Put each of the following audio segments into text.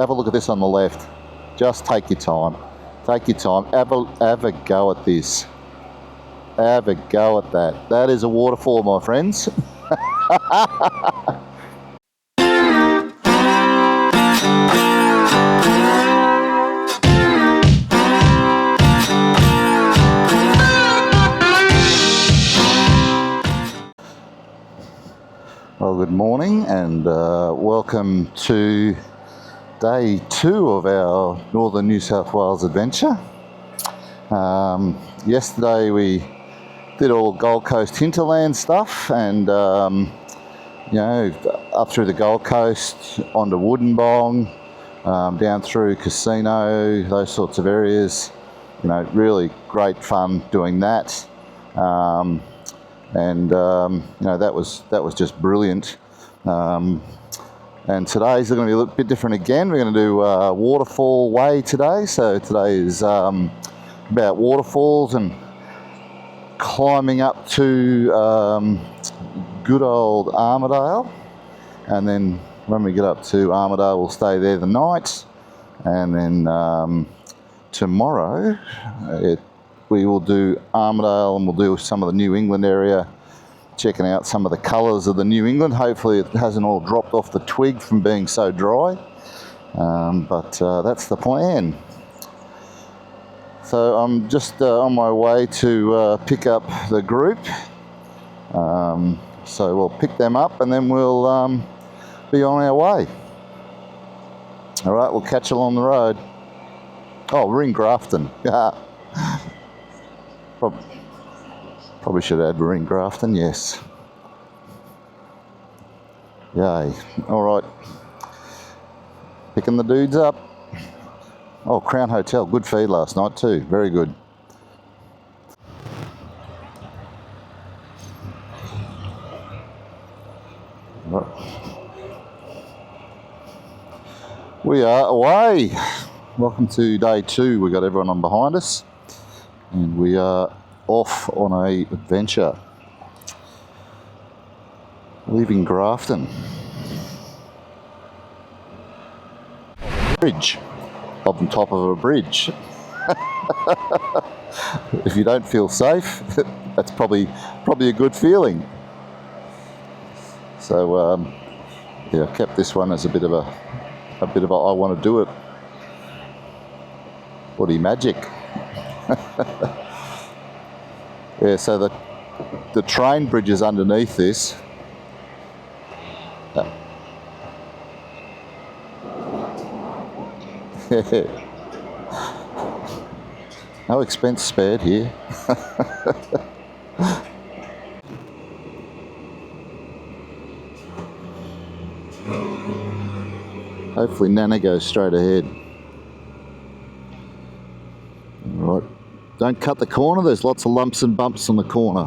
have a look at this on the left. Just take your time. Take your time. Have a go at this. Have a go at that. That is a waterfall, my friends. Well, good morning and welcome to day 2 of our Northern New South Wales adventure. Yesterday we did all Gold Coast hinterland stuff and you know, up through the Gold Coast, onto Woodinbong, down through Casino, those sorts of areas. You know, really great fun doing that. You know, that was just brilliant. And today's going to be a little bit different again. We're going to do Waterfall Way today. So today is about waterfalls and climbing up to good old Armidale. And then when we get up to Armidale, we'll stay there the night. And then tomorrow, we will do Armidale and we'll do some of the New England area, checking out some of the colours of the New England. Hopefully it hasn't all dropped off the twig from being so dry, but that's the plan. So I'm just on my way to pick up the group, so we'll pick them up and then we'll be on our way. Alright, we'll catch you along the road. Oh, we're in Grafton. Probably should add we're in Grafton, yes. Yay. Alright. Picking the dudes up. Oh, Crown Hotel. Good feed last night too. Very good. We are away. Welcome to day 2. We've got everyone on behind us. And we are off on a adventure. Leaving Grafton. Bridge. Up on top of a bridge. If you don't feel safe, that's probably a good feeling. So yeah, I kept this one as a bit of a I want to do it. Bloody magic. Yeah, so the train bridge is underneath this. No expense spared here. Hopefully Nana goes straight ahead. All right. Don't cut the corner, there's lots of lumps and bumps on the corner.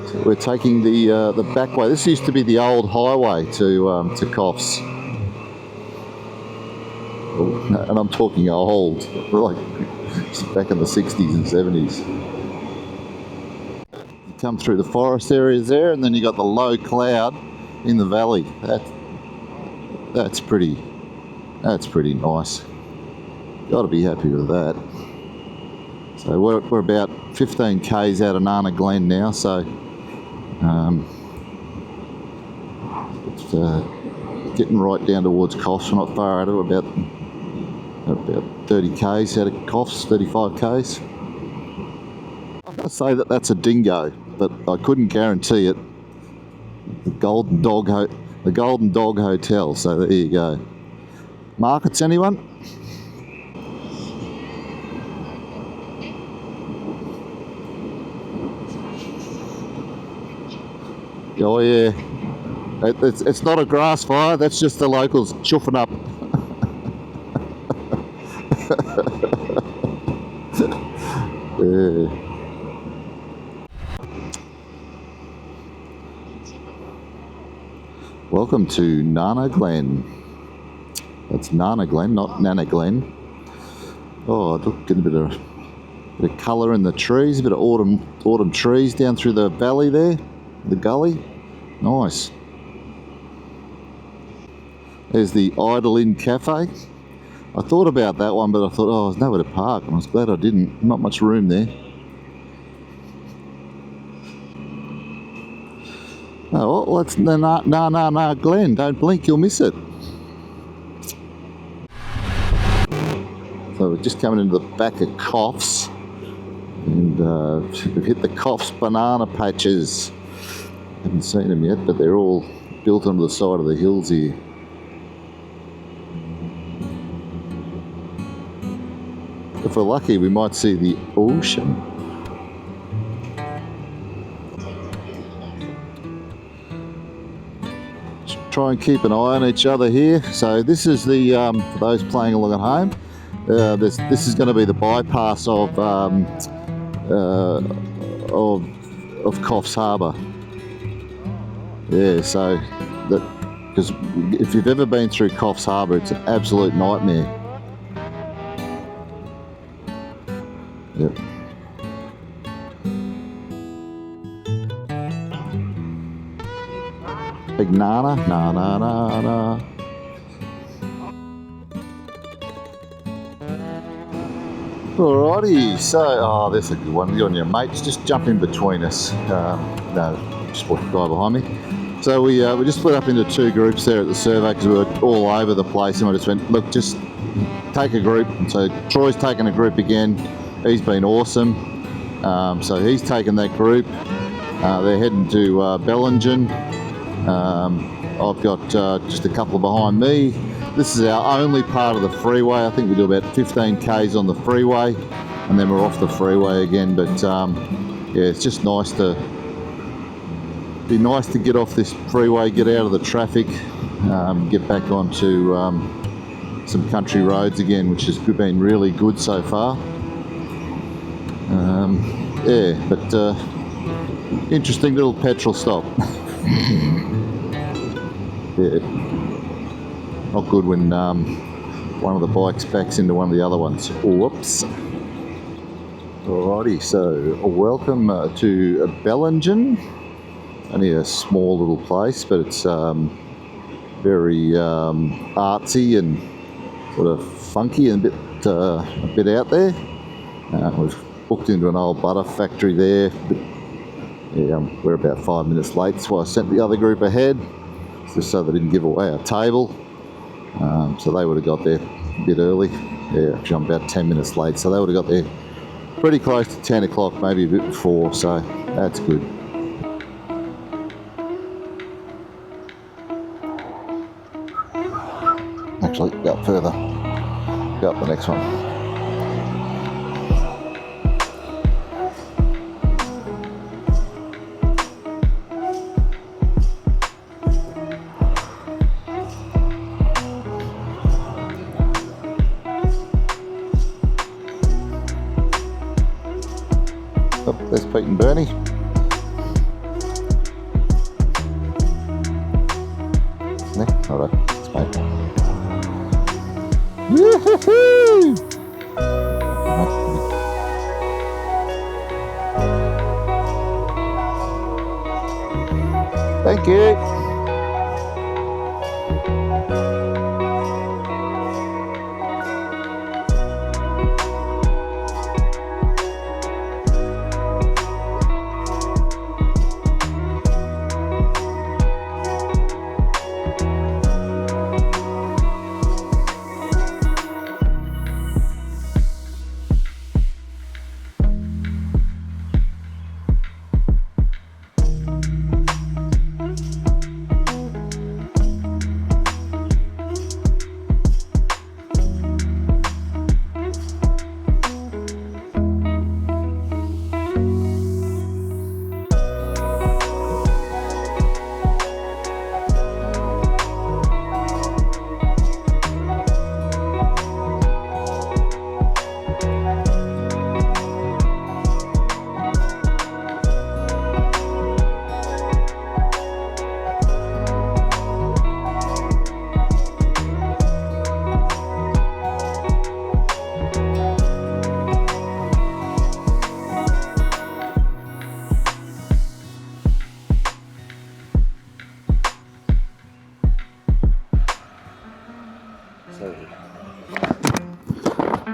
So we're taking the back way. This used to be the old highway to Coffs. And I'm talking old, like back in the 60s and 70s. You come through the forest areas there and then you got the low cloud in the valley. That's pretty nice. Got to be happy with that. So we're about 15 k's out of Nana Glen now, so it's getting right down towards Coffs. We're not far out of it, about 30 k's out of Coffs, 35 k's. I'm going to say that that's a dingo, but I couldn't guarantee it. The Golden Dog Hotel, so there you go. Markets, anyone? Oh yeah, it's not a grass fire, that's just the locals chuffing up. Yeah. Welcome to Nana Glen. That's Nana Glen, not Nana Glen. Oh, look, getting a bit of colour in the trees, a bit of autumn trees down through the valley there, the gully. Nice. There's the Idle Inn Cafe. I thought about that one, but I thought, oh, there's nowhere to park, and I was glad I didn't. Not much room there. Oh, well, that's no, Glenn, don't blink, you'll miss it. So we're just coming into the back of Coffs, and we've hit the Coffs banana patches. Haven't seen them yet, but they're all built onto the side of the hills here. If we're lucky, we might see the ocean. Just try and keep an eye on each other here. So this is the, for those playing along at home, this is going to be the bypass of Coffs Harbour. Yeah, so that, because if you've ever been through Coffs Harbour, it's an absolute nightmare. Yep. Big nana, na na na na. Alrighty, so, oh, that's a good one. You and your mates just jump in between us. No, just walk the guy behind me. So we just split up into two groups there at the survey because we were all over the place, and we just went, look, just take a group. And so Troy's taken a group again. He's been awesome. So he's taken that group. They're heading to Bellingen. I've got just a couple behind me. This is our only part of the freeway. I think we do about 15 k's on the freeway, and then we're off the freeway again. But yeah, it's just nice to get off this freeway, get out of the traffic, get back onto some country roads again, which has been really good so far. Yeah, but interesting little petrol stop. Yeah, not good when one of the bikes backs into one of the other ones. Whoops. Alrighty, so welcome to Bellingen. Only a small little place, but it's very artsy and sort of funky and a bit out there. We've booked into an old butter factory there, but yeah, we're about 5 minutes late. That's why I sent the other group ahead, just so they didn't give away our table. So they would have got there a bit early. Yeah, actually I'm about 10 minutes late, so they would have got there pretty close to 10 o'clock, maybe a bit before, so that's good. Actually, go up further. Go up the next one. Oh, there's Pete and Bernie. Yeah, all right, it's mate. Woo-hoo-hoo! Thank you.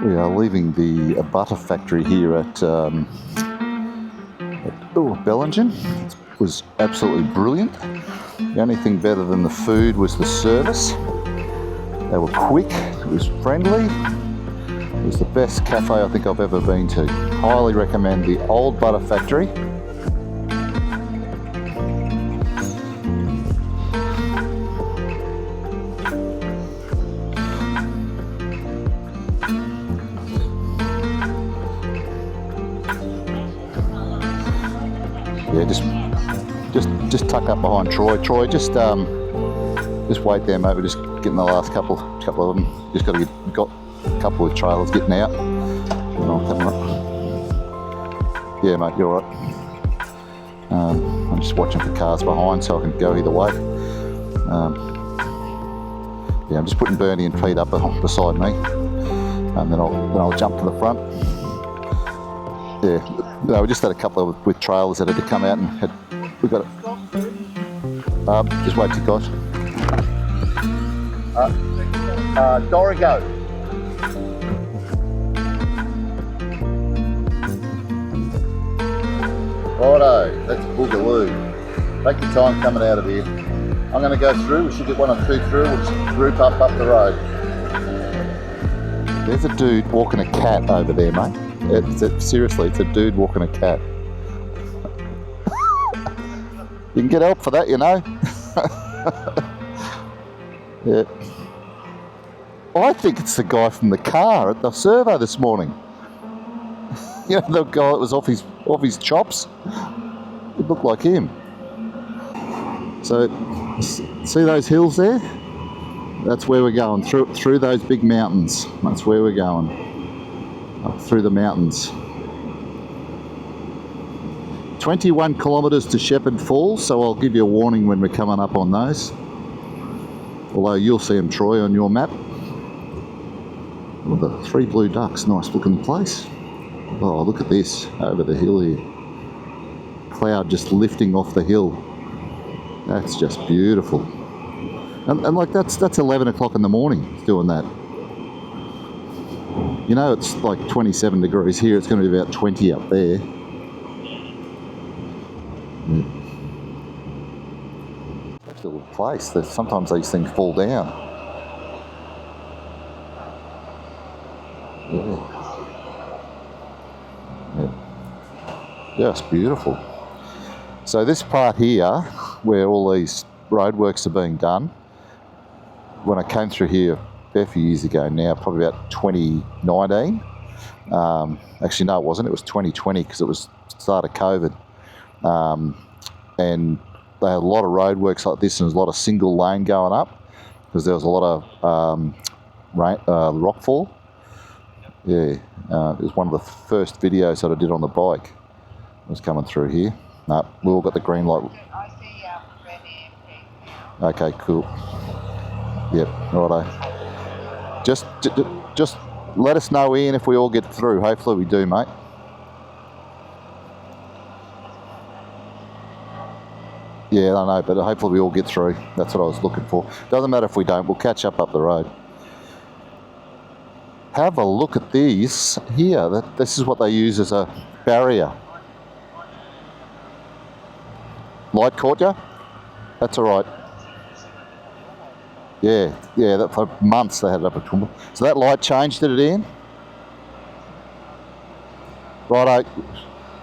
We are leaving the butter factory here at Bellingen. It was absolutely brilliant. The only thing better than the food was the service. They were quick, it was friendly. It was the best cafe I think I've ever been to. Highly recommend the old butter factory. Yeah, just tuck up behind Troy. Troy, just wait there, mate. We're just getting the last couple of them. Just got a couple of trailers getting out. And I'll come up. Yeah, mate, you're all right. I'm just watching for cars behind, so I can go either way. Yeah, I'm just putting Bernie and Pete up beside me, and then I'll jump to the front. Yeah, no, we just had a couple with trailers that had to come out and we got it. Just wait till gosh. Dorigo. Righto, that's boogaloo. Take your time coming out of here. I'm going to go through. We should get one or two through. We'll just group up the road. There's a dude walking a cat over there, mate. Seriously, it's a dude walking a cat. You can get help for that, you know. Yeah. I think it's the guy from the car at the servo this morning. You know, the guy that was off his chops. It looked like him. So, see those hills there? That's where we're going, through those big mountains. That's where we're going. Up through the mountains. 21 kilometres to Shepherd Falls, so I'll give you a warning when we're coming up on those. Although you'll see them, Troy, on your map. Oh, the three blue ducks, nice looking place. Oh, look at this, over the hill here. Cloud just lifting off the hill. That's just beautiful. And like that's 11 o'clock in the morning doing that. You know, it's like 27 degrees here. It's going to be about 20 up there. Yeah. It's a little place. Sometimes these things fall down. Yeah. Yeah. Just beautiful. So this part here, where all these roadworks are being done, when I came through here a few years ago now, probably about 2019. Actually, no, it wasn't. It was 2020 because it was the start of COVID. And they had a lot of roadworks like this, and there was a lot of single lane going up because there was a lot of rockfall. Yeah, it was one of the first videos that I did on the bike. It was coming through here. No, we all got the green light. I see red and pink. Okay, cool. Yep, righto. Just let us know, Ian, if we all get through. Hopefully we do, mate. Yeah, I know, but hopefully we all get through. That's what I was looking for. Doesn't matter if we don't. We'll catch up the road. Have a look at these here. This is what they use as a barrier. Light caught you? That's all right. Yeah, that for months they had it up at Toowoomba. So that light changed, did it, Ian? Righto.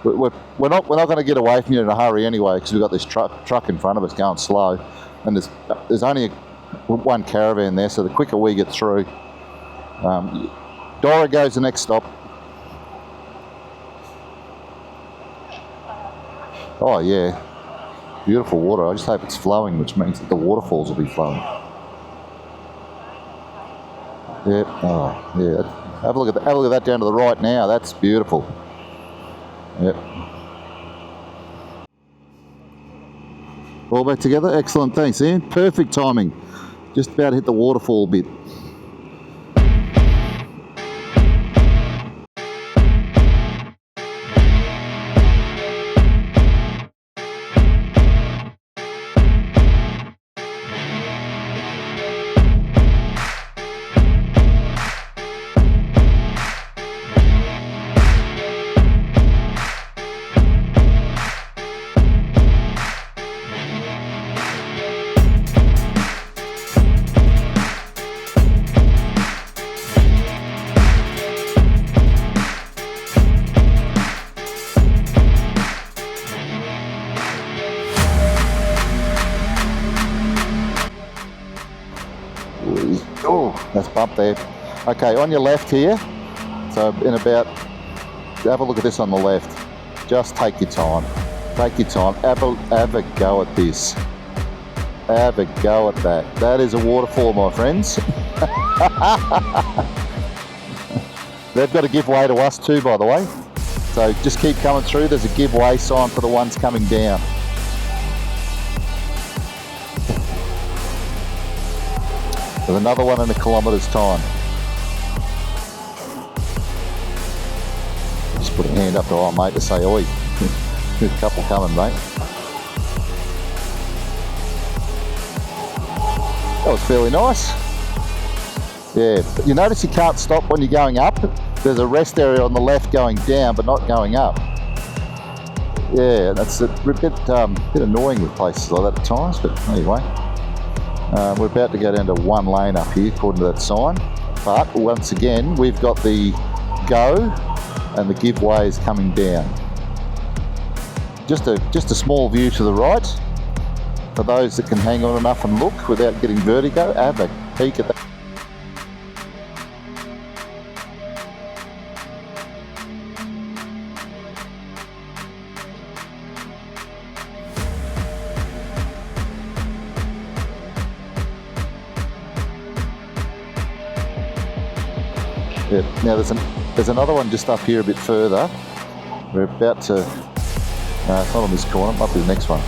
We're not going to get away from you in a hurry anyway, because we've got this truck in front of us going slow, and there's only one caravan there, so the quicker we get through. Dorigo's the next stop. Oh yeah, beautiful water. I just hope it's flowing, which means that the waterfalls will be flowing. Yep. Oh yeah. Have a look at that down to the right now. That's beautiful. Yep. All back together. Excellent. Thanks, Ian. Perfect timing. Just about to hit the waterfall bit. Oh, that's bump there. Okay, on your left here. So in about, have a look at this on the left. Just take your time. Take your time. Have a go at this. Have a go at that. That is a waterfall, my friends. They've got to give way to us too, by the way. So just keep coming through. There's a give way sign for the ones coming down. There's another one in a kilometre's time. Just put a hand up to our mate to say, oi, there's a couple coming, mate. That was fairly nice. Yeah, but you notice you can't stop when you're going up. There's a rest area on the left going down, but not going up. Yeah, that's a bit annoying with places like that at times, but anyway. We're about to go down to one lane up here, according to that sign. But once again, we've got the go and the give way is coming down. Just a small view to the right. For those that can hang on enough and look without getting vertigo, have a peek at that. Yeah. Now there's another one just up here a bit further. We're about to, no, it's not on this corner, up to the next one.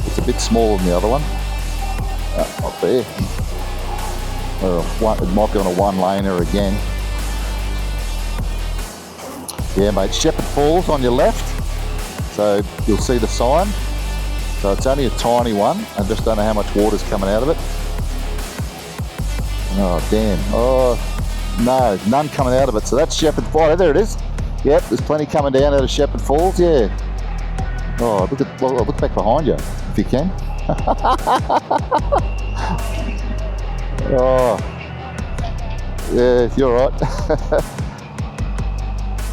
It's a bit smaller than the other one. Up there. It might be on a one-laner again. Yeah, mate, Shepherd Falls on your left. So you'll see the sign. So it's only a tiny one. I just don't know how much water's coming out of it. Oh, damn. Oh, no, none coming out of it. So that's Shepherd Falls. Oh, there it is. Yep, there's plenty coming down out of Shepherd Falls, yeah. Oh, look back behind you, if you can. Oh, yeah, you're right.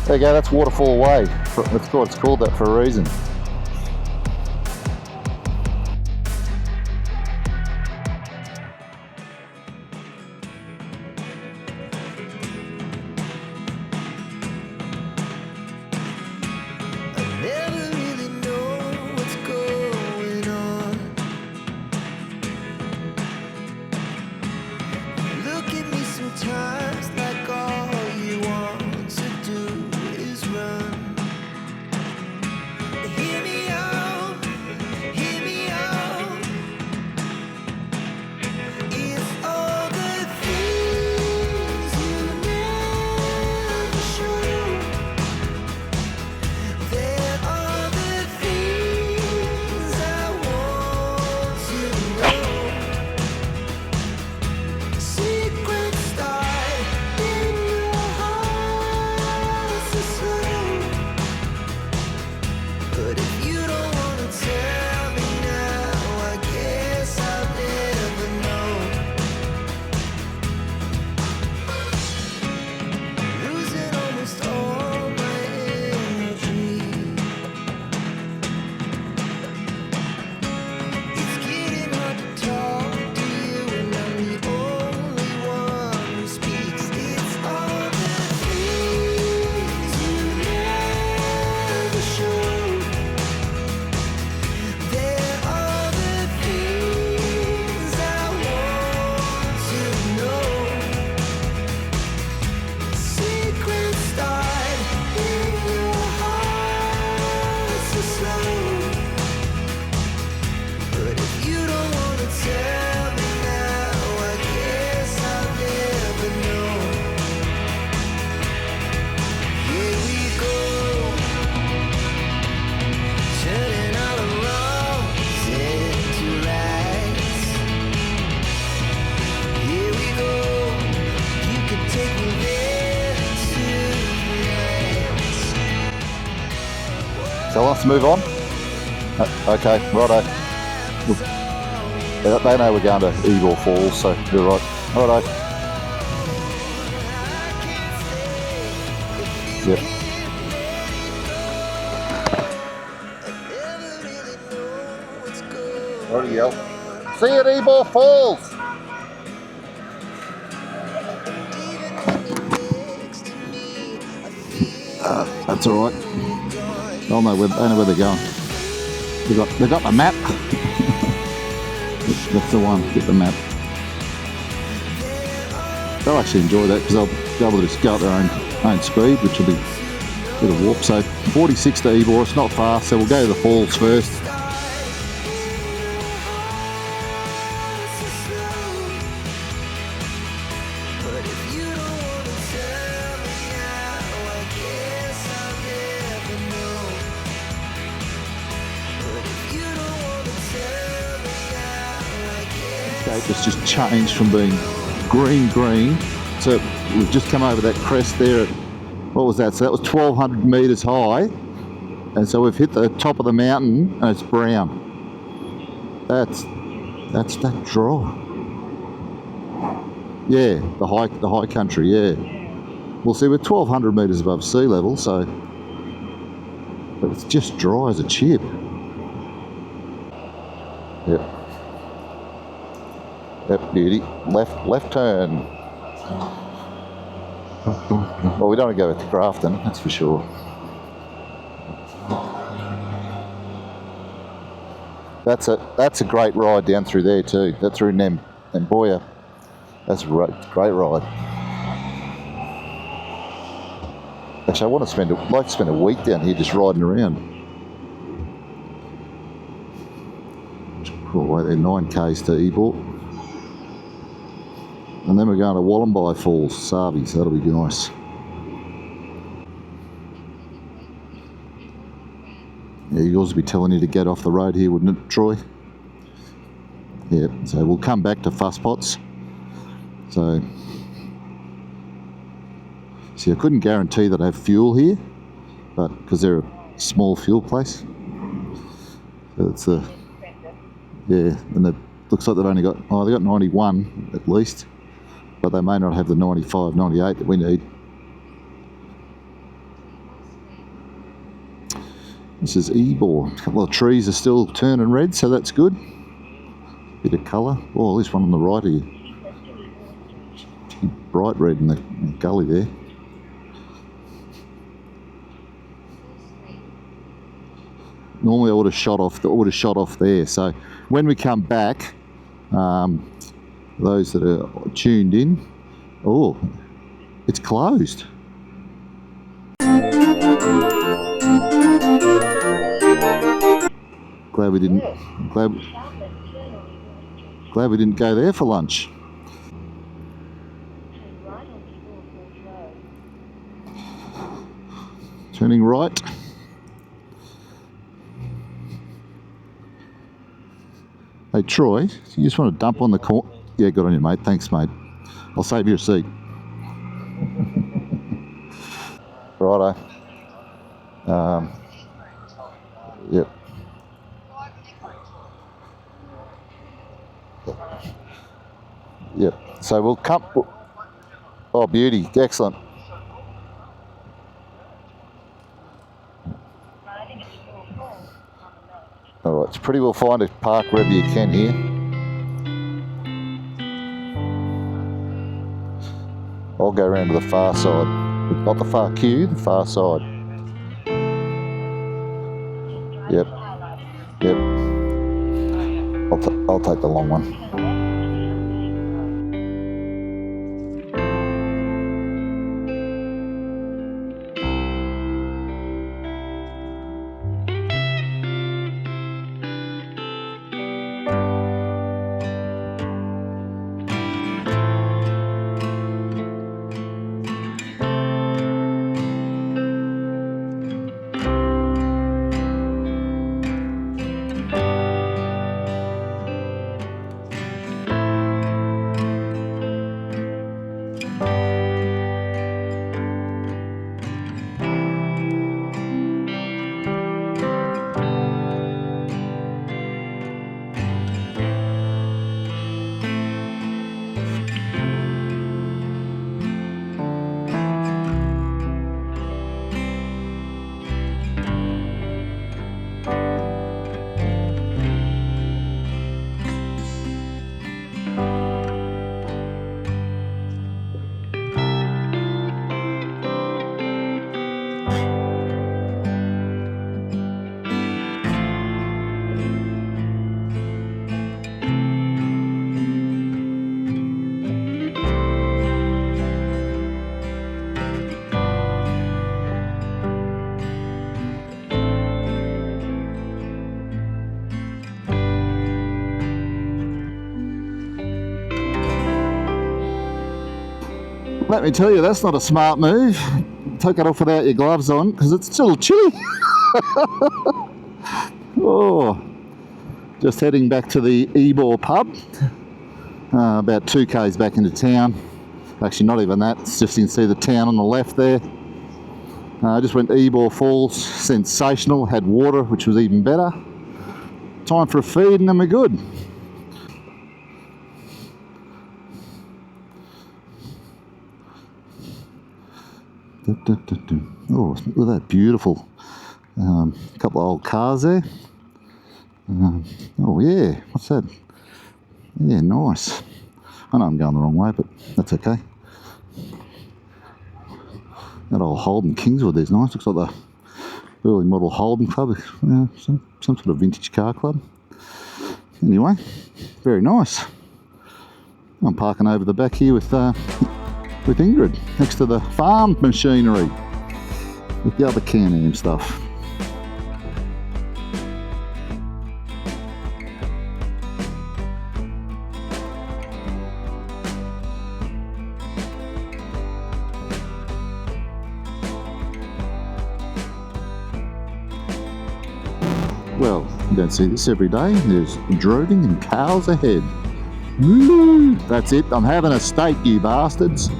There you go, that's Waterfall Way. It's called that for a reason. So let's move on. Okay, righto. They know we're going to Eagle Falls, so you're right. Righto. Yep. Righty, yell. See you at Eagle Falls. That's all right. They know where they're going. They got the map. That's the one. Get the map. They'll actually enjoy that because they'll be able to just go at their own speed, which will be a bit of warp. So 46 to Ebor. It's not fast, so we'll go to the falls first. It's just changed from being green to we've just come over that crest there at, what was that? So that was 1,200 metres high, and so we've hit the top of the mountain and it's brown. That's that draw. Yeah, the high country. Yeah. Well, see, we're 1,200 metres above sea level, so but it's just dry as a chip. Yep. Yep, beauty. Left turn. Well, we don't want to go to Grafton, that's for sure. That's a great ride down through there too. That's through Namboya. That's a great ride. Actually, I'd like to spend a week down here just riding around. Cool, wait there, 9k's to Ebor. And then we're going to Waterfall Falls, Sarby, so that'll be nice. Yeah, you'd also be telling you to get off the road here, wouldn't it, Troy? Yeah, so we'll come back to Fusspots. So, see, I couldn't guarantee that I have fuel here, but because they're a small fuel place. So it's yeah, and it looks like they've only got, they got 91 at least. But they may not have the 95, 98 that we need. This is Ebor. A couple of trees are still turning red, so that's good. Bit of colour. Oh, this one on the right here. Bright red in the gully there. Normally I would have shot off there. So when we come back, those that are tuned in, oh, it's closed. Glad we didn't go there for lunch. Turning right. Hey Troy, you just want to dump on the corner? Yeah, good on you, mate. Thanks, mate. I'll save you a seat. Righto. Yep. Yep. So we'll come. Oh, beauty. Excellent. All right. It's pretty well fine to park wherever you can here. I'll go around to the far side. Not the far queue, the far side. Yep. Yep. I'll take the long one. Let me tell you, that's not a smart move. Take it off without your gloves on because it's still chilly. Oh, just heading back to the Ebor pub. About 2 k's back into town. Actually, not even that. It's just you can see the town on the left there. I just went to Ebor Falls. Sensational. Had water, which was even better. Time for a feed and then we're good. Oh, look at that, beautiful. Couple of old cars there. Oh yeah, what's that? Yeah, nice. I know I'm going the wrong way, but that's okay. That old Holden Kingswood there's nice. Looks like the early model Holden club. Some sort of vintage car club. Anyway, very nice. I'm parking over the back here with Ingrid, next to the farm machinery, with the other Can-Am stuff. Well, you don't see this every day. There's droving and cows ahead. Woo! That's it. I'm having a steak, you bastards.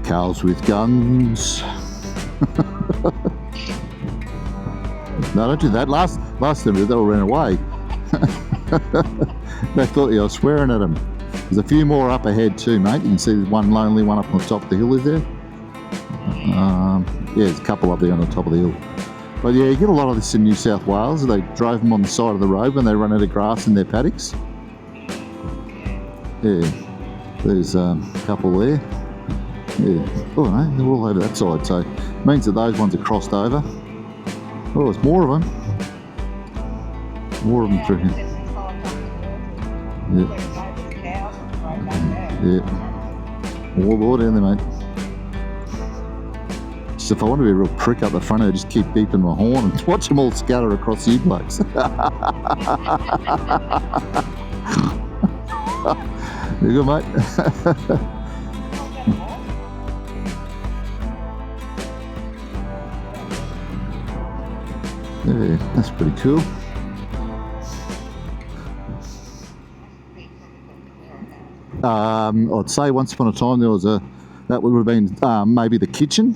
Cows with guns. No, don't do that. Last time they all ran away. They thought I was swearing at them. There's a few more up ahead too, mate. You can see there's one lonely one up on the top of the hill, is there? Yeah, there's a couple up there on the top of the hill. But yeah, you get a lot of this in New South Wales. They drove them on the side of the road when they run out of grass in their paddocks. Yeah, there's a couple there. Yeah, oh no, they're all over that side, so it means that those ones are crossed over. Oh, there's more of them. More of them through here. Yeah. All down there, mate. Just if I want to be a real prick up the front, I just keep beeping my horn and watch them all scatter across you blokes. You good, mate? Yeah, that's pretty cool. I'd say once upon a time there was that would have been maybe the kitchen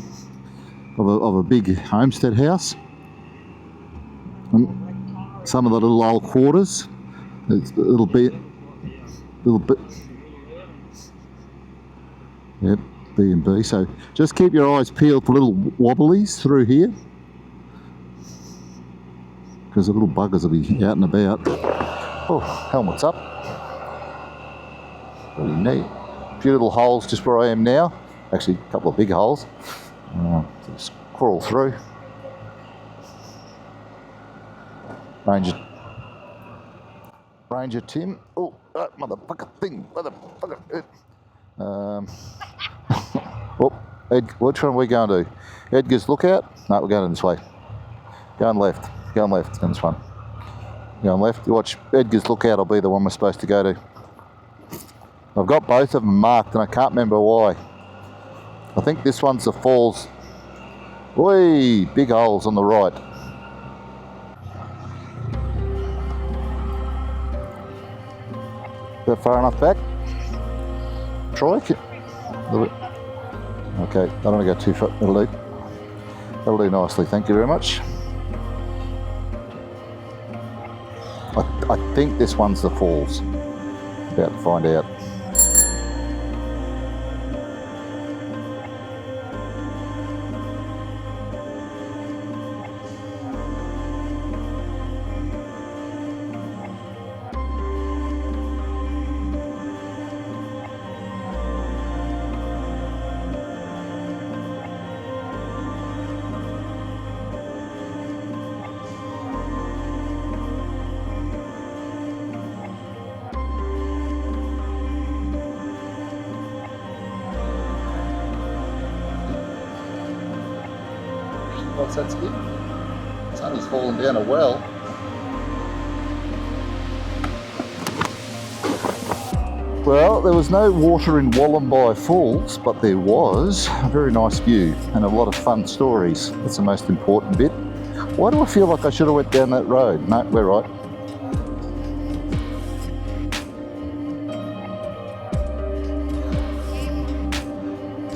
of a big homestead house. And some of the little old quarters, it's a little bit. Yep, B&B. So just keep your eyes peeled for little wobblies through here, because the little buggers will be out and about. Oh, helmet's up. Pretty neat. A few little holes just where I am now. Actually, a couple of big holes. Just crawl through. Ranger Tim. Oh, that motherfucker thing. Motherfucker. Oh, which one are we going to? Edgar's Lookout? No, we're going this way. Going left. Going left. Going this one. Going left. You watch Edgar's Lookout. Will be the one we're supposed to go to. I've got both of them marked and I can't remember why. I think this one's the falls. Whee! Big holes on the right. Is that far enough back? Troy? Okay, I don't want to go too far. That'll do nicely, thank you very much. I think this one's the falls. About to find out. What's that skip? Sonny's fallen down a well. Well, there was no water in Wallumbye Falls, but there was a very nice view and a lot of fun stories. That's the most important bit. Why do I feel like I should have went down that road? No, we're right.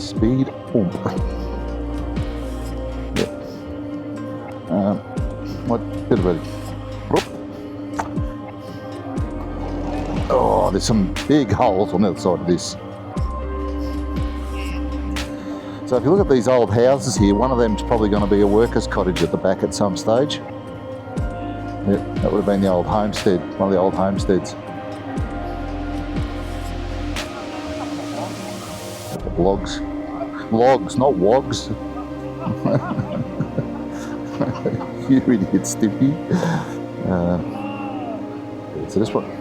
Speed bump. Yep. What bit of a... Oh, there's some big holes on the other side of this. So if you look at these old houses here, one of them's probably going to be a worker's cottage at the back at some stage. Yep, that would have been the old homestead, one of the old homesteads. Logs. Logs, not wogs. You idiot, Stimpy. So this one.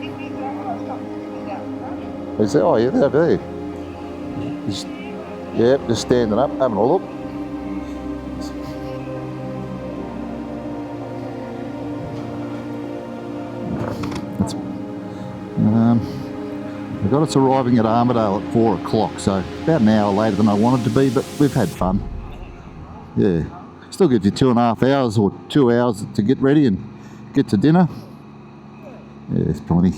Is that, oh yeah, they're over there. Yep, just standing up, having a look. We got us arriving at Armidale at 4 o'clock, so about an hour later than I wanted to be, but we've had fun. Yeah, still gives you 2.5 hours or 2 hours to get ready and get to dinner. Yeah, it's plenty.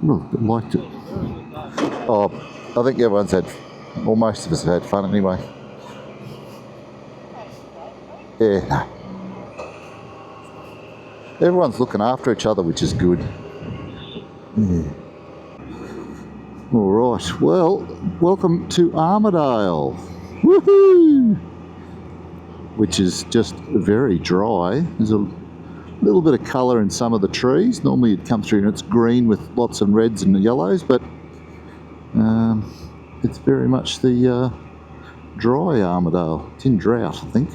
Well, I'd like to. Oh, I think everyone's had, well, most of us have had fun anyway. Yeah. Everyone's looking after each other, which is good. Yeah. All right. Well, welcome to Armidale. Woohoo! Which is just very dry. There's a little bit of colour in some of the trees. Normally you'd come through and it's green with lots of reds and yellows, but it's very much the dry Armidale. It's in drought, I think.